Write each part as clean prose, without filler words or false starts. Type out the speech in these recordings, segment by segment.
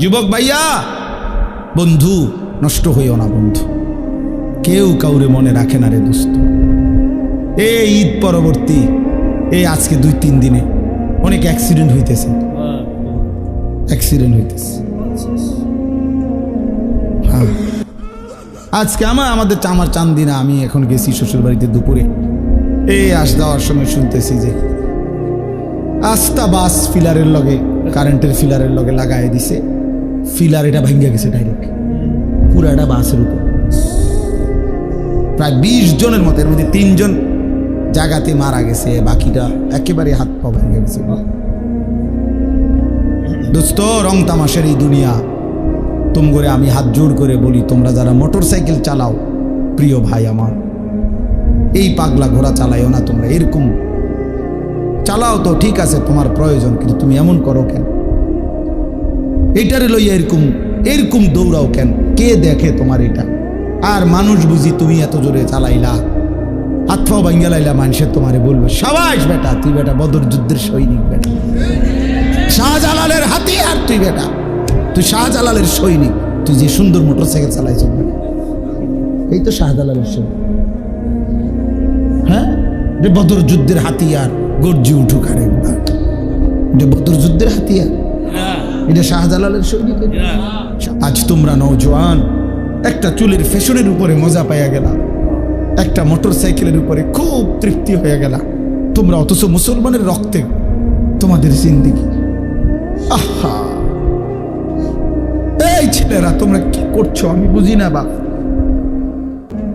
যুবক ভাইয়া, বন্ধু নষ্ট হইও না বন্ধু, কেউ কাউরে মনে রাখে না রে দোস্ত। এই ঈদ পরবর্তী এই আজকে 2-3 দিনে অনেক অ্যাক্সিডেন্ট হইতেছে, হ্যাঁ। আজকে আমার চান্দিনা, আমি এখন গেছি শ্বশুর বাড়িতে দুপুরে, এই আস যাওয়ার সময় শুনতেছি যে আস্তা বাস ফিলারের লগে, কারেন্টের ফিলারের লগে লাগাই দিছে, ফিলার এটা ভাঙ্গা গেছে ডাইরেক্ট পুরাটা বাসের উপর। প্রায় 20 জনের মতো, এর মধ্যে 3 জন জায়গাতে মারা গেছে, বাকিটা একেবারে হাত পা ভেঙে গেছে। দোস্ত, রং তামাশের এই দুনিয়া, তুম করে আমি হাত জোর করে বলি, তোমরা যারা মোটর সাইকেল চালাও, প্রিয় ভাই আমার, এই পাগলা ঘোড়া চালাইও না তোমরা। এরকম চালাও তো ঠিক আছে, তোমার প্রয়োজন, কিন্তু তুমি এমন করো কেন? এইটারে লইয়া এরকম দৌড়াও কেন? কে দেখে তোমার এটা? আর মানুষ বুঝি তুমি এত জোরে চালাইলা, হাত পাও ভাঙ্গা লাইলা, মানুষের তোমারে বলবে সাবাস বেটা, তুই বেটা বদর যুদ্ধের সৈনিক, বেটা শাহজালালের হাতিয়ার, তুই বেটা, তুই শাহজালালের সৈনিক, তুই যে সুন্দর মোটর সাইকেল চালাইছ, এই তো শাহজালালের সৈনিক। হ্যাঁ, যে বদর যুদ্ধের হাতিয়ার, গর্জি উঠুক আর একবার, যে বদর যুদ্ধের হাতিয়ার, এটা শাহজালালের সৈনিক। আজ তোমরা নওজোয়ান একটা চুলের ফ্যাশনের উপরে মজা পাইয়া গেলা, একটা মোটর সাইকেলের উপরে খুব তৃপ্তি হয়ে গেলা তোমরা, অথচ মুসলমানের রক্তে তোমাদের জিন্দেগি। আহা, এই ছেলেরা তোমরা কি করছো আমি বুঝি না বাপ।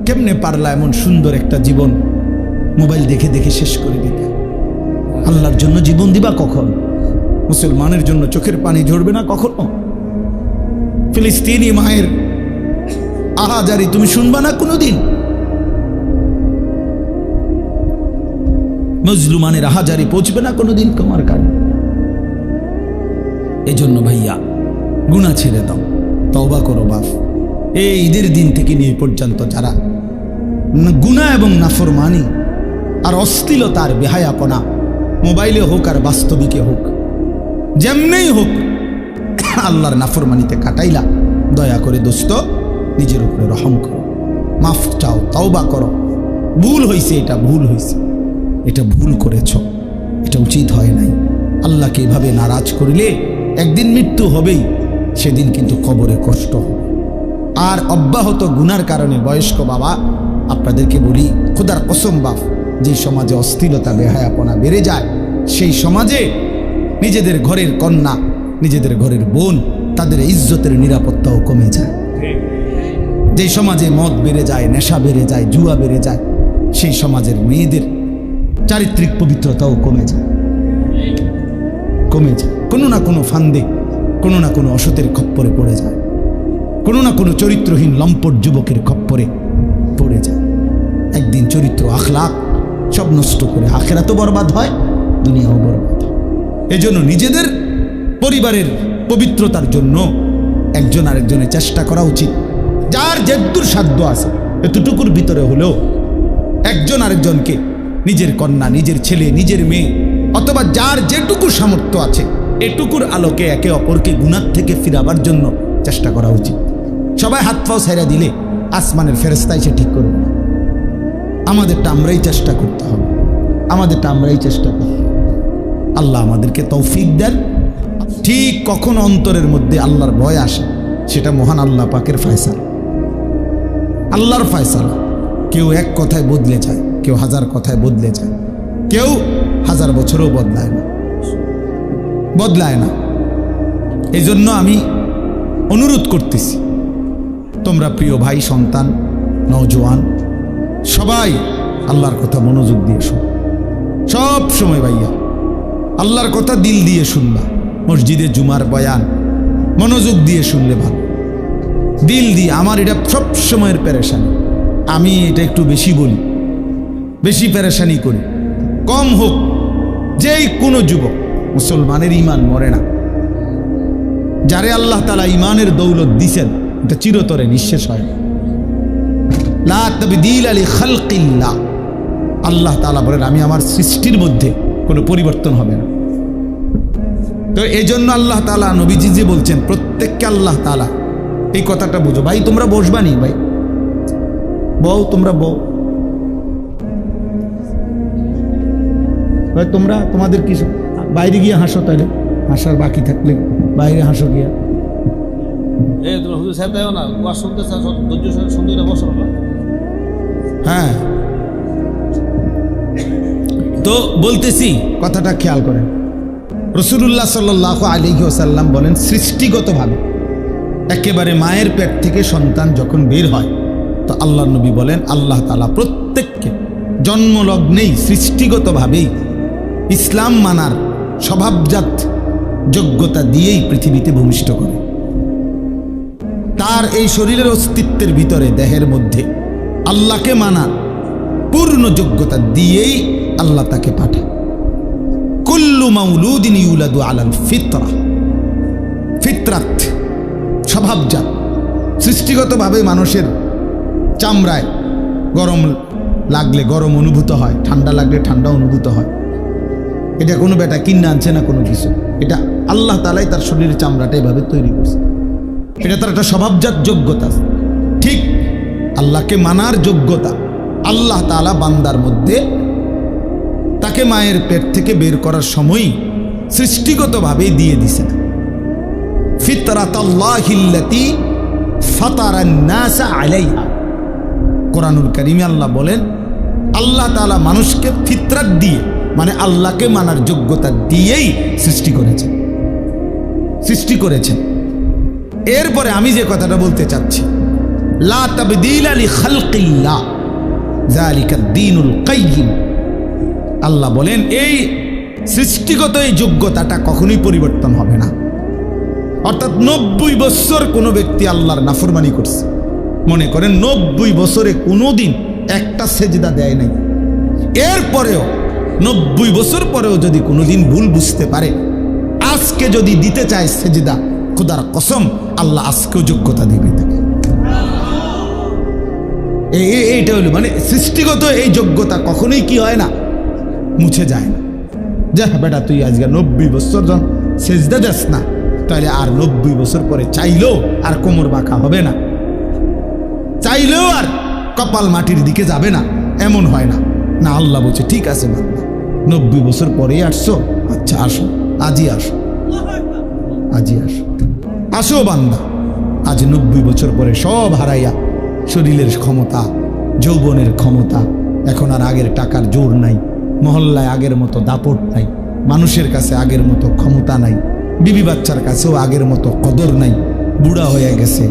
কেমনে পারলা এমন সুন্দর একটা জীবন মোবাইল দেখে দেখে শেষ করে দিতে? আল্লাহর জন্য জীবন দিবা কখন? মুসলমানের জন্য চোখের পানি ঝরবে না কখনো? ফিলিস্তিনি মায়ের আহাজারি তুমি শুনবা না কোনোদিন? মজলুমানের আহাজারি পৌঁছবে না কোনোদিন তোমার কানে? এই জন্য ভাইয়া, গুনাহ ছেড়ে দাও, তওবা করো বাপ। এই ঈদের দিন থেকে নিয়ে পর্যন্ত যারা গুনাহ এবং নাফরমানি আর অশ্লীলতার বেহায়াপনা, মোবাইলে হোক আর বাস্তবিকে হোক, যেমনেই হোক, আল্লাহর নাফরমানিতে কাটাইলা, দয়া করে দোস্ত নিজের উপরে রহম করো, মাফ চাও, তওবা করো। ভুল হয়েছে, এটা ভুল হয়েছে, এটা ভুল করেছ, এটা উচিত হয় নাই। আল্লাহকে এভাবে নারাজ করিলে একদিন মৃত্যু হবেই, সেদিন কিন্তু কবরে কষ্ট হবে। আর অব্যাহত গুনার কারণে বয়স্ক বাবা, আপনাদেরকে বলি খোদার কসম বাপ, যে সমাজে অশ্লীলতা বেহায়াপনা বেড়ে যায়, সেই সমাজে নিজেদের ঘরের কন্যা, নিজেদের ঘরের বোন, তাদের ইজ্জতের নিরাপত্তাও কমে যায়। যে সমাজে মদ বেড়ে যায়, নেশা বেড়ে যায়, জুয়া বেড়ে যায়, সেই সমাজের মেয়েদের চারিত্রিক পবিত্রতাও কমে যায়। কোনো না কোনো ফান্দে, কোনো না কোনো অসতের খপ্পরে পড়ে যায়, কোনো না কোনো চরিত্রহীন লম্পট যুবকের খপ্পরে পড়ে যায়। একদিন চরিত্র, আখলাক সব নষ্ট করে আখিরাতও বরবাদ হয়, দুনিয়াও বরবাদ হয়। এজন্য নিজেদের পরিবারের পবিত্রতার জন্য একজন আরেকজনের চেষ্টা করা উচিত। যার যেদূর সাধ্য আছে, এতটুকুর ভিতরে হলেও একজন আরেকজনকে, নিজের কন্যা, নিজের ছেলে, নিজের মেয়ে, অথবা যার যেটুকু সামর্থ্য আছে, এটুকুর আলোকে একে অপরকে গুনাহ থেকে ফিরাবার জন্য চেষ্টা করা উচিত। সবাই হাত পাও ছেড়ে দিলে আসমানের ফেরেশতা এসে ঠিক করবে না। আমাদেরটা আমরাই চেষ্টা করতে হবে, আমাদেরটা আমরাই চেষ্টা করতে হবে। আল্লাহ আমাদেরকে তৌফিক দেন। ঠিক কখন অন্তরের মধ্যে আল্লাহর ভয় আসে, সেটা মহান আল্লাহ পাকের ফয়সালা, আল্লাহর ফয়সালা। কেউ এক কথায় বদলে যায়, কেউ 1000 কথায় বদলে যায়, কেউ 1000 বছরও বদলায় না। এই জন্য আমি অনুরোধ করতেছি, তোমরা প্রিয় ভাই, সন্তান, নওজোয়ান সবাই আল্লাহর কথা মনোযোগ দিয়ে শোনো। সব সময় ভাইয়া আল্লাহর কথা দিল দিয়ে শুনবা। মসজিদে জুমার বয়ান মনোযোগ দিয়ে শুনলে ভালো, দিল দিয়ে। আমার এটা সব সময়ের পেরেশানি, আমি এটা একটু বেশি বলি, বেশি পেরেশানি করি। কম হোক, যেই কোনো যুবক, মুসলমানের ইমান মরে না। যারে আল্লাহ তাআলা ইমানের দৌলত দিছেন, এটা চিরতরে নিঃশেষ হয় না। লা তাবদীল লিখালকিল্লাহ, আল্লাহ তাআলা বলেন আমি আমার সৃষ্টির মধ্যে কোনো পরিবর্তন হবে না। তো এই জন্য আল্লাহ তাআলা নবীজি যে বলছেন প্রত্যেককে আল্লাহ তাআলা, এই কথাটা বুঝো। ভাই তোমরা বসবানি, ভাই বউ, তোমরা বউ, ভাই তোমরা তোমাদের কিছু বাইরে গিয়ে হাসো, তাইলে হাসার বাকি থাকলে বাইরে হাসো গিয়া। হ্যাঁ, তো বলতেছি কথাটা খেয়াল করেন। রাসূলুল্লাহ সাল্লাল্লাহু আলাইহি ওয়াসাল্লাম বলেন সৃষ্টিগতভাবে একেবারে মায়ের পেট থেকে সন্তান যখন বের হয়, তো আল্লাহ নবী বলেন আল্লাহ তাআলা প্রত্যেককে জন্মলগ্নেই সৃষ্টিগতভাবেই ইসলাম মানার স্বভাবজাত যোগ্যতা দিয়েই পৃথিবীতে ভূমিষ্ঠ করে। তার এই শরীরের অস্তিত্বের ভিতরে, দেহের মধ্যে আল্লাহকে মানার পূর্ণ যোগ্যতা দিয়েই আল্লাহ তাকে পাঠায়। কুল্লু মাউলুদিন ইউলাদু আলাল ফিতরা, ফিতরাত স্বভাবজাত, সৃষ্টিগতভাবে মানুষের চামড়ায় গরম লাগলে গরম অনুভূত হয়, ঠান্ডা লাগলে ঠান্ডা অনুভূত হয়। এটা কোনো বেটা কিনে আনছে না কোনো কিছু, এটা আল্লাহ তাআলাই তার শরীরের চামড়াটা এভাবে তৈরি করছে। এটা তার একটা স্বভাবজাত যোগ্যতা। ঠিক আল্লাহকে মানার যোগ্যতা আল্লাহ তাআলা বান্দার মধ্যে তাকে মায়ের পেট থেকে বের করার সময়ই সৃষ্টিগতভাবে দিয়ে দিছেন। ফিতরাতাল্লাহিল্লাতী ফাতারান নাস আলাইহা, কোরআনুল কারীমে আল্লাহ বলেন আল্লাহ তাআলা মানুষকে ফিতরাত দিয়ে, মানে আল্লাহকে মানার যোগ্যতা দিয়েই সৃষ্টি করেছেন। এরপরে আমি যে কথাটা বলতে চাচ্ছি, লা তাবদীলা লিখালকিল্লাহ যালিকাদ দীনুল কাইয়্যিম, আল্লাহ বলেন এই সৃষ্টিগত এই যোগ্যতাটা কখনোই পরিবর্তন হবে না। অর্থাৎ 90 বছর কোনো ব্যক্তি আল্লাহর নাফরমানি করছে, মনে করেন 90 বছরে কোনোদিন একটা সেজদা দেয় নাই, এরপরেও 90 বছর পরেও যদি কোনোদিন ভুল বুঝতে পারে, আজকে যদি দিতে চায় সেজদা, খোদার কসম আল্লাহ আজকেও যোগ্যতা দিবে তাকে। এইটা হলো মানে সৃষ্টিগত এই যোগ্যতা কখনোই কি হয় না, মুছে যায় না। যা বেটা তুই আজকে 90 বছর জন সেজদা দেস না, তাহলে আর 90 বছর পরে চাইলেও আর কোমর বাঁকা হবে না, চাইলেও আর কপাল মাটির দিকে যাবে না, এমন হয় না। না, আল্লাহ বলছে ঠিক আছে বান্দা, 90 বছর পরে আসছো, আচ্ছা আসো, আজই আসো, আজই আসো, আসো বান্দা। আজ 90 বছর পরে সব হারাইয়া শরীরের ক্ষমতা, যৌবনের ক্ষমতা, এখন আর আগের টাকার জোর নাই, মহল্লায় আগের মতো দাপট নাই, মানুষের কাছে আগের মতো ক্ষমতা নাই, বিবি বাচ্চার কাছেও আগের মতো কদর নাই, বুড়া হয়ে গেছে,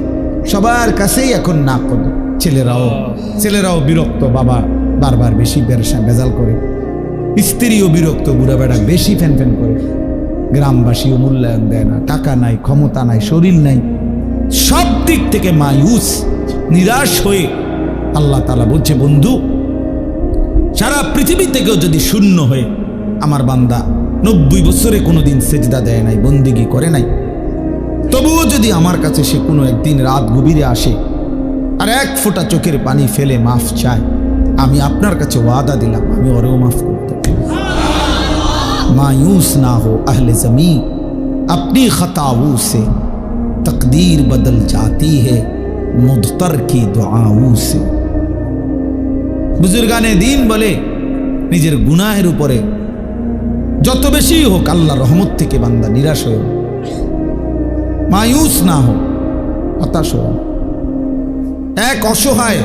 সবার কাছেই এখন না কদর। ছেলেরাও বিরক্ত, বাবা বারবার বেশি ভেজাল করে, স্ত্রীও বিরক্ত, বুড়া বেড়া বেশি ফ্যান করে, গ্রামবাসীও মূল্যায়ন দেয় না, টাকা নাই, ক্ষমতা নাই, শরীর নাই, সব দিক থেকে মায়ুস, নিরাশ হয়ে আল্লাহ তাআলা বলছে বন্ধু, সারা পৃথিবী থেকেও যদি শূন্য হয়ে আমার বান্দা 90 বছরে কোনোদিন সেজদা দেয় নাই, বন্দেগী করে নাই, তবুও যদি আমার কাছে সে কোনো একদিন রাত গভীরে আসে আর এক ফোঁটা চোখের পানি ফেলে মাফ চায়, আমি আপনার কাছে ওয়াদা দিলাম আমি ওরেও মাফ করতে। मायूस ना हो अहले ज़मीं, अपनी खताओं से तकदीर बदल जाती है मुद्तर की दुआओं से। बुजुर्गाने दीन बोले निजेर गुनाहेर उपरे যত বেশি হোক আল্লাহর রহমত থেকে বান্দা নিরাশ হয়, মায়ুস না হো, হতাশ হো। এক অসহায়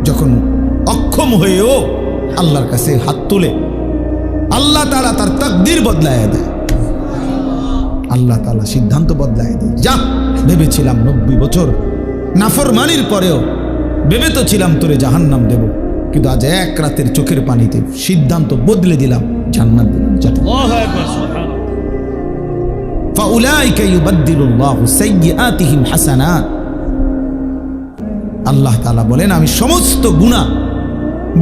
যখন অক্ষম হয়েও আল্লাহর কাছে হাত তুলে, আল্লাহ তাআলা তার তাকদীর বদলায় দেয়, আল্লাহ তাআলা সিদ্ধান্ত বদলায় দেয়। যা ভেবেছিলাম 90 বছর নাফরমানির পরেও ভেবে তো ছিলাম তোরে জাহান্নাম দেব, কিন্তু আজ এক রাতের চোখের পানিতে সিদ্ধান্ত বদলে দিলাম, জান্নাত দিলাম। আল্লাহু আকবার, সুবহানাল্লাহ। ফাউলাইকা ইউবাদদিলুল্লাহু সাইয়্যাতিহিম হাসানাত, আল্লাহ তাআলা বলেন আমি সমস্ত গুনাহ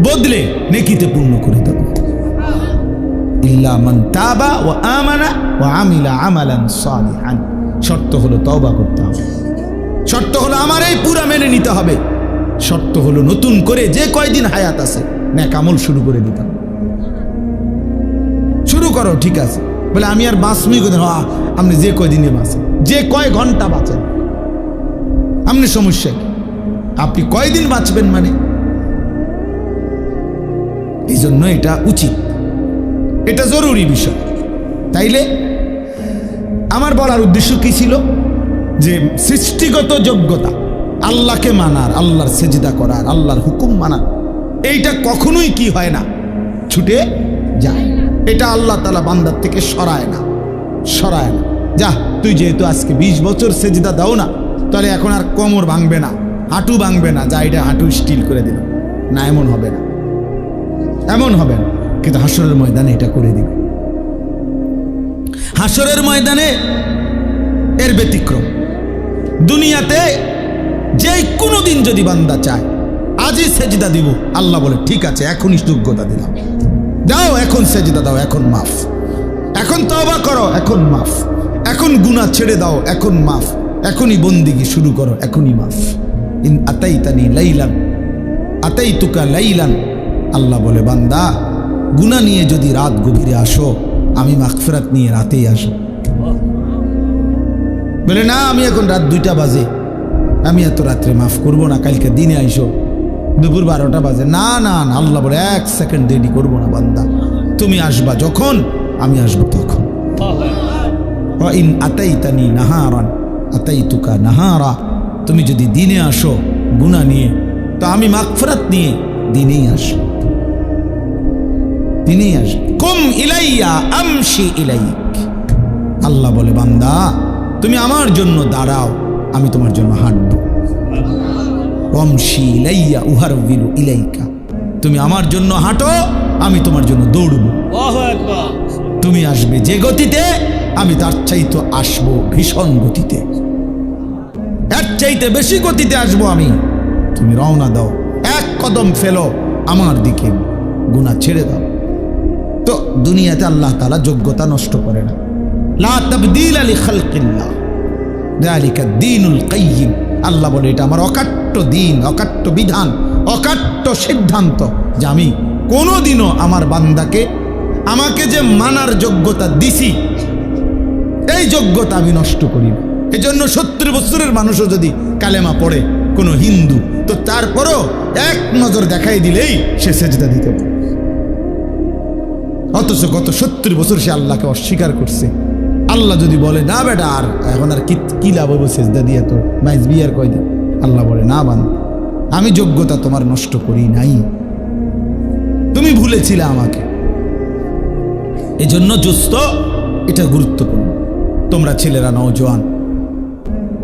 বদলে নেকিতে পূর্ণ করে দেব। ইল্লা মান তাবা ওয়া আমানা ওয়া আমিলা আমালান সালিহান, শর্ত হলো তওবা করতে হবে, শর্ত হলো আমার এই পুরা মেনে নিতে হবে, শর্ত হলো নতুন করে যে কয়দিন হায়াত আছে নেক আমল শুরু করে দিতে হবে। শুরু করো, ঠিক আছে বলে আমি আর বাঁচবই কোথায়? আপনি যে কয়দিনে বাঁচেন, যে কয় ঘন্টা বাঁচেন, আপনি সমস্যা কি? আপনি কয়দিন বাঁচবেন মানে? এই জন্য এটা উচিত, এটা জরুরি বিষয়। তাইলে আমার বলার উদ্দেশ্য কি ছিল? যে সৃষ্টিগত যোগ্যতা, আল্লাহকে মানার, আল্লাহর সেজদা করার, আল্লাহর হুকুম মানার, এইটা কখনোই কি হয় না, ছুটে যায়। এটা আল্লাহ তাআলা বান্দার থেকে সরায় না। যা, তুই যেহেতু আজকে 20 বছর সেজদা দাও না, তাহলে এখন আর কোমর ভাঙবে না, হাঁটু ভাঙবে না, যা এটা হাঁটু স্টিল করে দিল না, এমন হবে না, এমন হবে না। কিন্তু হাসরের ময়দানে এটা করে দিবে। হাসরের ময়দানে এর ব্যতিক্রম। দুনিয়াতে যে কোনো দিন যদি বান্দা চায় আজই সেজদা দিব, আল্লাহ বলে ঠিক আছে, এখনই যোগ্যতা দিলাম, দাও এখন সেজদা দাও, এখন মাফ, এখন তওবা করো, এখন মাফ, এখন গুনাহ ছেড়ে দাও, এখন মাফ, এখনই বন্দিগি শুরু করো, এখনই মাফ। ইন আতাইতানি লাইলান আতাইতুকা লাইলান, আল্লাহ বলে বান্দা গুনাহ নিয়ে যদি রাত গভীরে আসো, আমি মাগফিরাত নিয়ে রাতেই আসো। বলে না, আমি এখন রাত 2টা বাজে, আমি এত রাত্রে মাফ করবো না, কালকে দিনে আইসো, দুপুর 12টা বাজে, না না না, আল্লাহ বলে 1 সেকেন্ড দেরি করবো না বান্দা, তুমি আসবা যখন, আমি আসবো তখন। ওয়া ইন আতাইতানি নাহারান আতাইতুকা নাহারা, তুমি যদি দিনে আসো গুনাহ নিয়ে, তো আমি মাগফিরাত নিয়ে দিনেই আসবো, দিনেই আসবো। কুম ইলাইয়া আমশি ইলাইক, আল্লাহ বলে বান্দা তুমি আমার জন্য দাঁড়াও, আমি তোমার জন্য হাঁটবো। আমশি ইলাইয়া উহারবিলু ইলাইকা, তুমি আমার জন্য হাঁটো, আমি তোমার জন্য দৌড়বো। তুমি আসবে যে গতিতে, আমি তার চাইতে আসবো ভীষণ গতিতে, এর চাইতে বেশি গতিতে আসবো আমি। তুমি রওনা দাও, 1 কদম ফেলো আমার দিকে, গুনাহ ছেড়ে দাও। তো দুনিয়াতে আল্লাহ তাআলা যোগ্যতা নষ্ট করে না। লা তাবদীলা লিখালকিল্লাহ যালিকা দ্বীনুল কাইয়্যিম, আল্লাহ বলে এটা আমার অকাট্য দিন, অকাট্য বিধান, অকাট্য সিদ্ধান্ত, যে আমি কোনোদিনও আমার বান্দাকে, আমাকে যে মানার যোগ্যতা দিছি, এই যোগ্যতা আমি নষ্ট করি না। এজন্য 70 বছরের মানুষও যদি কালেমা পড়ে কোনো হিন্দু, তো তারপরও 1 নজর দেখাই দিলেই সে সেজদা দিতে পারে। অথচ গত 70 বছর সে আল্লাহকে অস্বীকার করছে। আল্লাহ যদি বলে না বেটা, আর এখন আর কি লাভ হবে সেজদা দিয়ে, তো মাইজ বিয়ার কয়দিন, আল্লাহ বলে না বান্দা, আমি যোগ্যতা তোমার নষ্ট করি নাই, তুমি ভুলেছিলে আমাকে। এজন্য জুস্ত এটা গুরুত্বপূর্ণ। তোমরা ছেলেরা নওজোয়ান,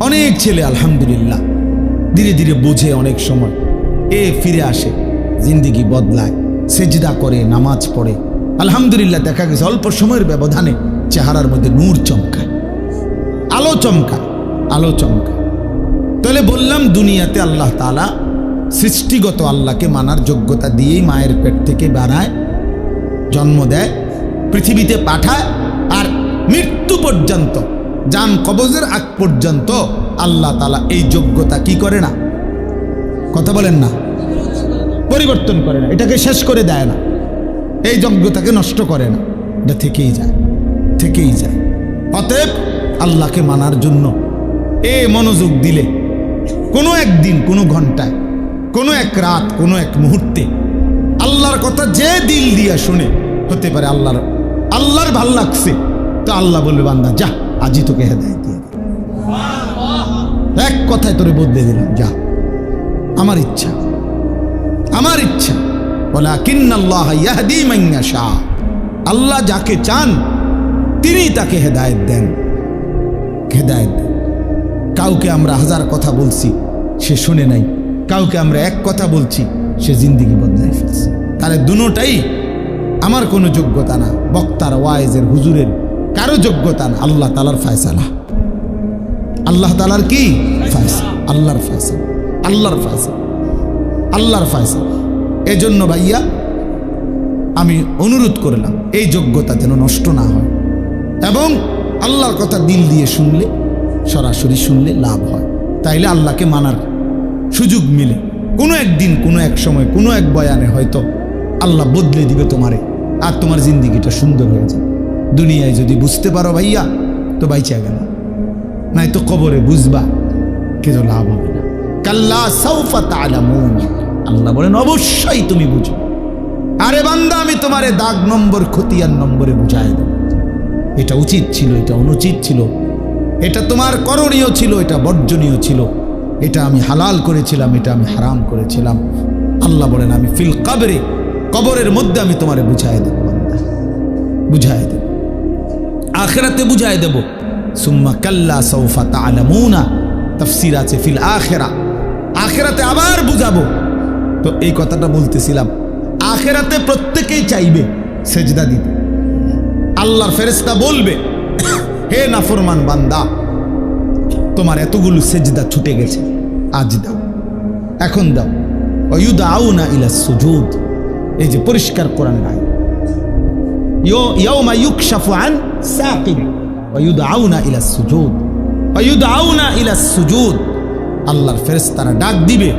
অনেক ছেলে আলহামদুলিল্লাহ ধীরে ধীরে বোঝে, অনেক সময় ফিরে আসে, জিন্দেগি বদলায়, সেজদা করে, নামাজ পড়ে, আলহামদুলিল্লাহ দেখা গেছে অল্প সময়ের ব্যবধানে চেহারার মধ্যে নূর চমকায়, আলো চমকায়, আলো চমকায়। তাহলে বললাম দুনিয়াতে আল্লাহ তাআলা সৃষ্টিগত আল্লাহকে মানার যোগ্যতা দিয়েই মায়ের পেট থেকে বাড়ায়, জন্ম দেয়, পৃথিবীতে পাঠায়, আর মৃত্যু পর্যন্ত, জান কবজের আগ পর্যন্ত আল্লাহ তাআলা এই যোগ্যতা কি করে না, কথা বলেন না, পরিবর্তন করে না, এটাকে শেষ করে দেয় না, এই যোগ্যতাকে নষ্ট করে না, এটা থেকেই যায়, থেকেই যায়। অতএব আল্লাহকে মানার জন্য মনোযোগ দিলে কোনো একদিন, কোনো ঘন্টায়, কোনো এক রাত, কোনো এক মুহূর্তে আল্লাহর কথা যে দিল দিয়া শুনে, হতে পারে আল্লাহর ভাল লাগছে, তো আল্লাহ বলবে বান্দা যা, আজই তোকে হেদায়েত দিয়ে দিলাম, এক কথায় তোরে বদলে দিলাম, যা, আমার ইচ্ছা, আমার ইচ্ছা। ওয়ালাকিন্নাল্লাহ ইয়াহদি মান ইয়াশা, আল্লাহ যাকে চান তিনি তাকে হেদায়েত দেন, হেদায়েত দেন। কাউকে আমরা 1000 কথা বলছি, সে শুনে নাই, কাউকে আমরা 1 কথা বলছি, সে জিন্দেগি বদলায় ফেলছে। তাহলে দুটোটাই আমার কোনো যোগ্যতা না, বক্তার, ওয়াইজের, হুজুরের কারো যোগ্যতা না, আল্লাহ তাআলার ফয়সালা। আল্লাহ তাআলার কি ফয়সালা? আল্লাহর ফয়সালা, আল্লাহর ফয়সালা, আল্লাহর ফয়সালা। এজন্য ভাইয়া আমি অনুরোধ করলাম এই যোগ্যতা যেন নষ্ট না হয়, এবং আল্লাহর কথা দিল দিয়ে শুনলে, সরাসরি শুনলে লাভ হয়, তাইলে আল্লাহকে মানার সুযোগ মিলে। কোনো একদিন, কোনো এক সময়, কোনো এক বয়ানে হয়তো আল্লাহ বদলে দিবে তোমারে, আর তোমার জিন্দিগিটা সুন্দর হয়ে যাবে। দুনিয়ায় যদি বুঝতে পারো ভাইয়া তো বাইচা গেল, নাই তো কবরে বুঝবা কিন্তু লাভ হবে না। কাল্লা সাউফা তা'লামুন, আল্লাহ বলেন অবশ্যই তুমি বুঝো। আরে বান্দা আমি তোমারে দাগ নম্বর খতিয়ান নম্বরে বুঝাই দেব। এটা উচিত ছিল, এটা অনুচিত ছিল, এটা তোমার করণীয় ছিল, এটা বর্জনীয় ছিল, এটা আমি হালাল করেছিলাম, এটা আমি হারাম করেছিলাম। আল্লাহ বলেন আমি ফিল কবরে, কবরের মধ্যে আমি তোমারে বুঝাই দেব বান্দা, বুঝাই দেব, আখিরাতে বুঝাই দেব। সুম্মা কাল্লা সাউফা তা'লামুনা, তাফসীর আছে ফিল আখিরা, আখিরাতে আবার বুঝাবো। তো এই কথাটা বলতেছিলাম, আখিরাতে প্রত্যেকেই চাইবে সেজদা দিতে। আল্লাহর ফেরেশতা বলবে হে নাফরমান বান্দা, তোমার এতগুলো সেজদা ছুটে গেছে, আজ দাও, এখন দাও। ওয়ায়ুদআউনা ইলাস সুজুদ, এই যে পরিষ্কার কোরআনের আয়াত, ইয়াউমা ইউকশাফু আন সাকিন ওয়ায়ুদআউনা ইলাস সুজুদ, ওয়ায়ুদআউনা ইলাস সুজুদ, আল্লাহর ফেরেশতারা ডাক দিবে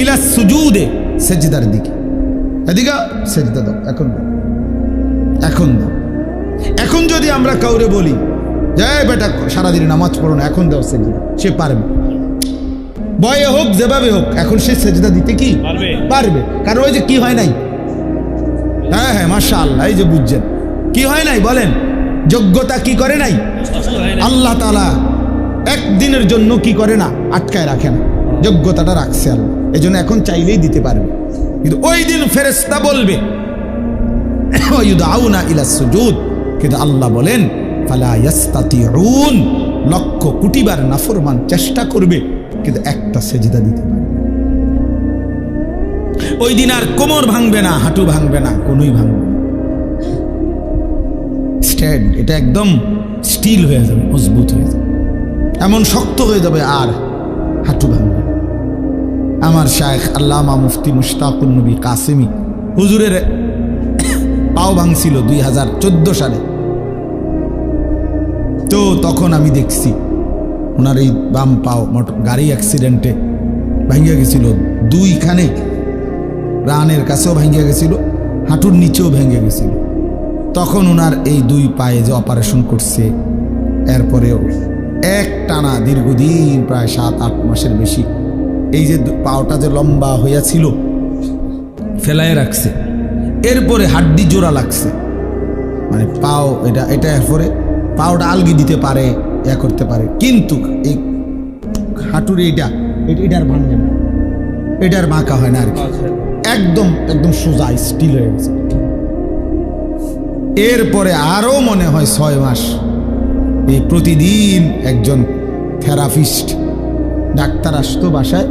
ইলাস সুজুদে, সেজদার দিকে। এদিকে সেজদা দাও, এখন দাও, এখন দাও। এখন যদি আমরা কাউরে বলি যে বেটা সারাদিন নামাজ পড়ো না, এখন দাও সেজদা, সে পারবে, ভয়ে হোক যেভাবে হোক, এখন সে সেজদা দিতে কি পারবে। কারণ ওই যে কি হয় নাই, হ্যাঁ হ্যাঁ মাশাআল্লাহ, এই যে বুঝছেন কি হয় নাই বলেন, যোগ্যতা কি করে নাই আল্লাহ তাআলা একদিনের জন্য কি করে না, আটকায় রাখে না, যোগ্যতাটা রাখছে আল্লাহ। এই জন্য এখন চাইলেই দিতে পারবে। কিন্তু ওই দিন ফেরেশতা বলবে ওয়ায়ুদআউনা ইলাস সুজুদ, কিন্তু আল্লাহ বলেন ফালা ইয়াস্তাতিউন, লক্ষ কোটিবার নাফরমান চেষ্টা করবে কিন্তু একটা সেজদা দিতে পারবে। ওই দিন আর কোমর ভাঙবে না, হাঁটু ভাঙবে না, কোনোই ভাঙবে না, স্ট্যান্ড এটা একদম স্টিল হয়ে যাবে, মজবুত হয়ে যাবে, এমন শক্ত হয়ে যাবে আর হাঁটু ভাঙবে। আমার শায়েখ আল্লামা মুফতি মুশতাকুন নবী কাসেমি হুজুরের পাও ভাঙছিল 2014 সালে। তো তখন আমি দেখছি ওনার এই বাম পাও গাড়ি অ্যাক্সিডেন্টে ভাঙিয়া গেছিল, দুইখানে রানের কাছেও ভাঙিয়া গেছিল, হাঁটুর নিচেও ভেঙে গেছিল। তখন ওনার এই দুই পায়ে যে অপারেশন করছে, এরপরেও এক টানা দীর্ঘদিন প্রায় 7-8 মাসের বেশি এই যে পাওটা যে লম্বা হইয়াছিল ফেলায় রাখছে, এরপরে হাড্ডি জোড়া লাগছে, মানে পাও এটা এরপরে পাওটা আলগি দিতে পারে, ইয়া করতে পারে, কিন্তু এই হাঁটুর এটার ভাঙবে না, এটার বাঁকা হয় না আর কি, একদম একদম সোজা স্টিল হয়ে গেছে। এরপরে আরো মনে হয় 6 মাস এই প্রতিদিন একজন থেরাপিস্ট ডাক্তার আসতো বাসায়,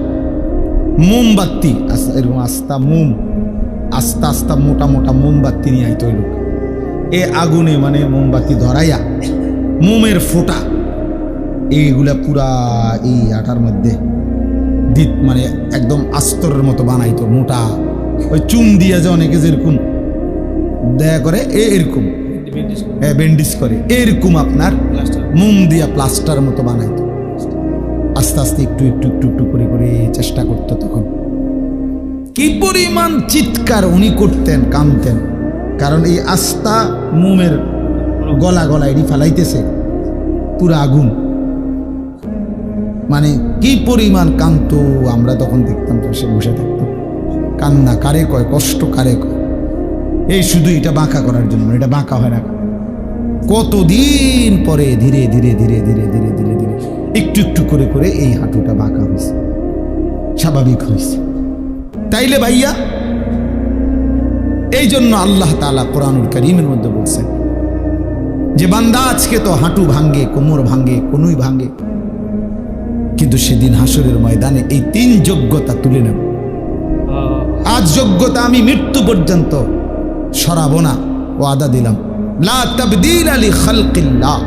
মোমবাতি এরকম আস্তা আস্তা মোটা মোটা মোমবাতি নিয়ে আইতো ওই লোক, এ আগুনে মানে মোমবাতি ধরাইয়া মোমের ফোঁটা এইগুলা পুরা এই আটার মধ্যে মানে একদম আস্তরের মতো বানাইতো, মোটা ওই চুন দিয়ে যে অনেকে যেরকম দয়া করে এরকম ব্যান্ডেজ করে, এরকম আপনার মোম দিয়া প্লাস্টার মতো বানাইতো। আস্তে আস্তে একটু একটু একটু একটু করে করে চেষ্টা করতো। তখন কি পরিমাণ চিৎকার উনি করতেন, কাঁদতেন, কারণ এই আস্তা মোমের গলা এটি ফালাইতেছে পুরা আগুন, মানে কি পরিমাণ কাঁদতো। আমরা তখন দেখতাম, সে বসে থাকতাম, কান্না কারে কয়, কষ্ট কারে কয়, এই শুধু এটা বাঁকা করার জন্য, এটা বাঁকা হয় না। কতদিন পরে ধীরে ধীরে ধীরে ধীরে ধীরে ধীরে ধীরে একটু একটু করে করে এই হাঁটুটা বাঁকা হয়েছে, স্বাভাবিক হয়েছে। তাইলে ভাইয়া এই জন্য আল্লাহ তাআলা কোরআনুল কারীমের মধ্যে বলছেন যে বান্দা আজকে তো হাঁটু ভাঙ্গে, কোমর ভাঙ্গে, কনুই ভাঙ্গে, কিন্তু সেদিন হাসরের ময়দানে এই 3 যোগ্যতা তুলে নেব। আজ যোগ্যতা আমি মৃত্যু পর্যন্ত সরাবো না, ওয়াদা দিলাম, লা তাবদীলা লিখালকিল্লাহ।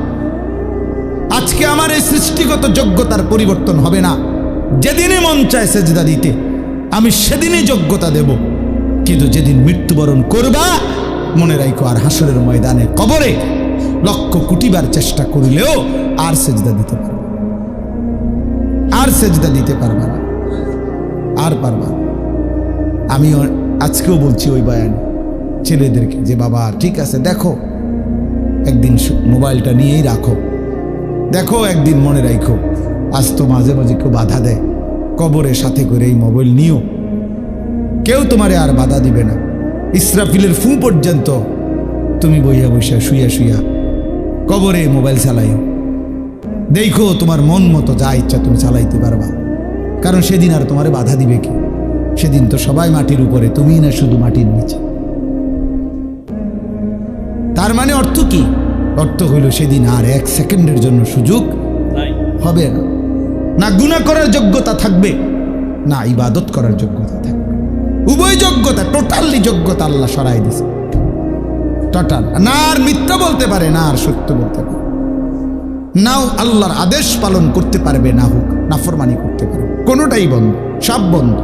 আজকে আমার এই সৃষ্টিগত যোগ্যতার পরিবর্তন হবে না। যেদিনে মন চায় সেজদা দিতে আমি সেদিনই যোগ্যতা দেব, কিন্তু যেদিন মৃত্যুবরণ করবা মনে রাখো আর হাসরের ময়দানে কবরে লক্ষ কোটিবার চেষ্টা করলেও আর সেজদা দিতে পারবে, আর সেজদা দিতে পারবা না, আর পারবা না। আমি আজকেও বলছি ওই বয়ানে ছেলেদেরকে যে বাবা ঠিক আছে, দেখো একদিন মোবাইলটা নিয়েই রাখো। দেখো একদিন মনে রাখো, আজ তো মাঝে মাঝে কেউ বাধা দেয়, কবরের সাথে করে এই মোবাইল নিও, কেউ তোমারে আর বাধা দিবে না। ইসরাফিলের ফু পর্যন্ত তুমি বইয়া বইয়া শুইয়া শুইয়া কবরে মোবাইল চালাইও। দেখো তোমার মন মতো যা ইচ্ছা তুমি চালাইতে পারবা, কারণ সেদিন আর তোমারে বাধা দিবে কি? সেদিন তো সবাই মাটির উপরে, তুমি না শুধু মাটির নিচে। তার মানে অর্থ কি? অর্থ হইল সেদিন আর এক সেকেন্ডের জন্য সুযোগ হবে না। না গুনাহ করার যোগ্যতা থাকবে, না ইবাদত করার যোগ্যতা থাকবে। উভয় যোগ্যতা, টোটালি যোগ্যতা আল্লাহ সরাই দিছে, টোটাল। না আর মিথ্যা বলতে পারে, না আর সত্য বলতে পারে, নাও আল্লাহর আদেশ পালন করতে পারবে, না হোক নাফরমানি করতে পারবে, কোনোটাই বন্ধ, সব বন্ধ।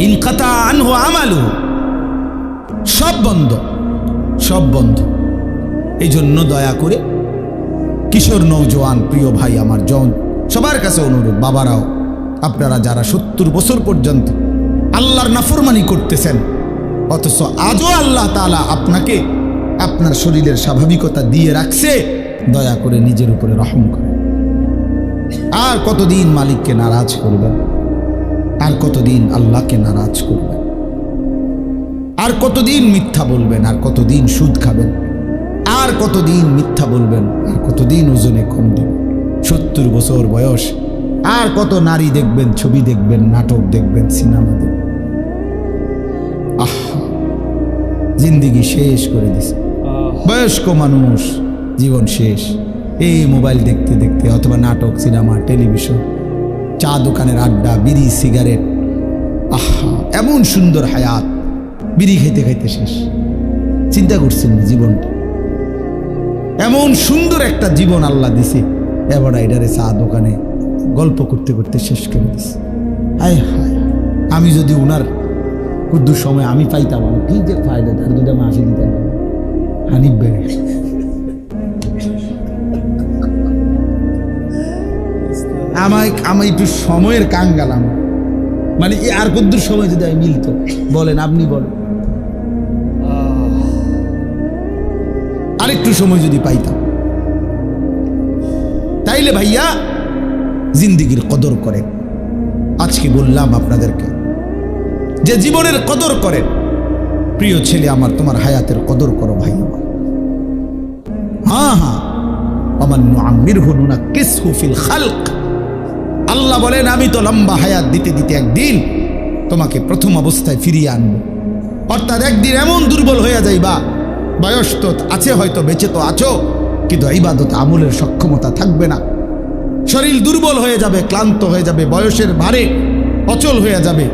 ইনকাতা আনহু আমালু, সব বন্ধ, সব বন্ধ। এই জন্য দয়া করে কিশোর নওজোয়ান প্রিয় ভাই আমার সবার কাছে অনুরোধ, বাবারাও আপনারা যারা 70 বছর পর্যন্ত আল্লাহর নাফরমানি করতেছেন, অথচ আজও আল্লাহ তাআলা আপনাকে আপনার শরীরের স্বাভাবিকতা দিয়ে রাখছে, দয়া করে নিজের উপরে রহম করেন। আর কতদিন মালিককে নারাজ করবেন? আর কতদিন আল্লাহকে নারাজ করবেন? আর কতদিন মিথ্যা বলবেন? আর কতদিন সুদ খাবেন? আর কতদিন মিথ্যা বলবেন? আর কতদিন ওজনে কম দিবেন? 70 বছর বয়স, আর কত নারী দেখবেন, ছবি দেখবেন, নাটক দেখবেন, সিনেমা দেখবেন। জিন্দিগি শেষ করে দিছে। বয়স্ক মানুষ, জীবন শেষ এই মোবাইল দেখতে দেখতে, অথবা নাটক, সিনেমা, টেলিভিশন, চা দোকানের আড্ডা, বিড়ি, সিগারেট। এমন সুন্দর হায়াত, বিড়ি খাইতে খাইতে শেষ। চিন্তা করছেন জীবনটা? এমন সুন্দর একটা জীবন আল্লাহ দিছে, এবার এটারে চা দোকানে গল্প করতে করতে শেষ করে দিছে। হায় হায়, আমি যদি উনার কুদ্দুর সময় আমি পাইতাম, আমার কি যে ফায়দা, তার দুটা মাসে দিতেন হানিফ ভাই। আমি একটু সময়ের কাঙ্গালাম, মানে আর কুদ্দুর সময় যদি আমি মিলতো, বলেন আপনি বলেন, আরেকটু সময় যদি পাইতাম, তাইলে ভাইয়া জিন্দিগির কদর করেন। আজকে বললাম আপনাদেরকে যে জীবনের কদর করেন। প্রিয় ছেলে আমার, তোমার হায়াতের কদর করো ভাই আমার। আল্লাহ বলেন, আমি তো লম্বা হায়াত দিতে দিতে একদিন তোমাকে প্রথম অবস্থায় ফিরিয়ে আনবো। অর্থাৎ একদিন এমন দুর্বল হয়ে যাইবা, বয়স তো আছে, হয়তো বেঁচে তো আছো, কিন্তু ইবাদত আমলের সক্ষমতা থাকবে না। শরীর দুর্বল হয়ে যাবে, ক্লান্ত হয়ে যাবে, বয়সের ভারে অচল হয়ে যাবে।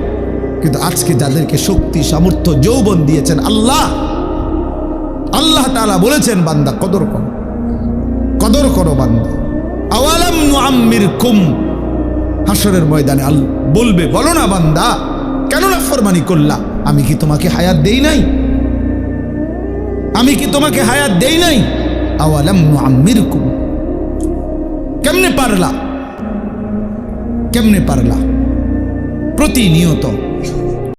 কিন্তু আজকে যাদেরকে শক্তি, সামর্থ্য, যৌবন দিয়েছেন আল্লাহ, আল্লাহ তাআলা বলেছেন, বান্দা কদর করো, কদর করো বান্দা। আওয়ালাম নুআম্মিরকুম, হাসরের ময়দানে আল্লাহ বলবে, বলো না বান্দা কেন নাফরমানি করলা? আমি কি তোমাকে হায়াত দেই নাই? আমি কি তোমাকে হায়াত দেই নাই? আওয়ালাম নুআম্মিরকুম, কেমনে পারলা? কেমনে পারলা? প্রতিনিয়ত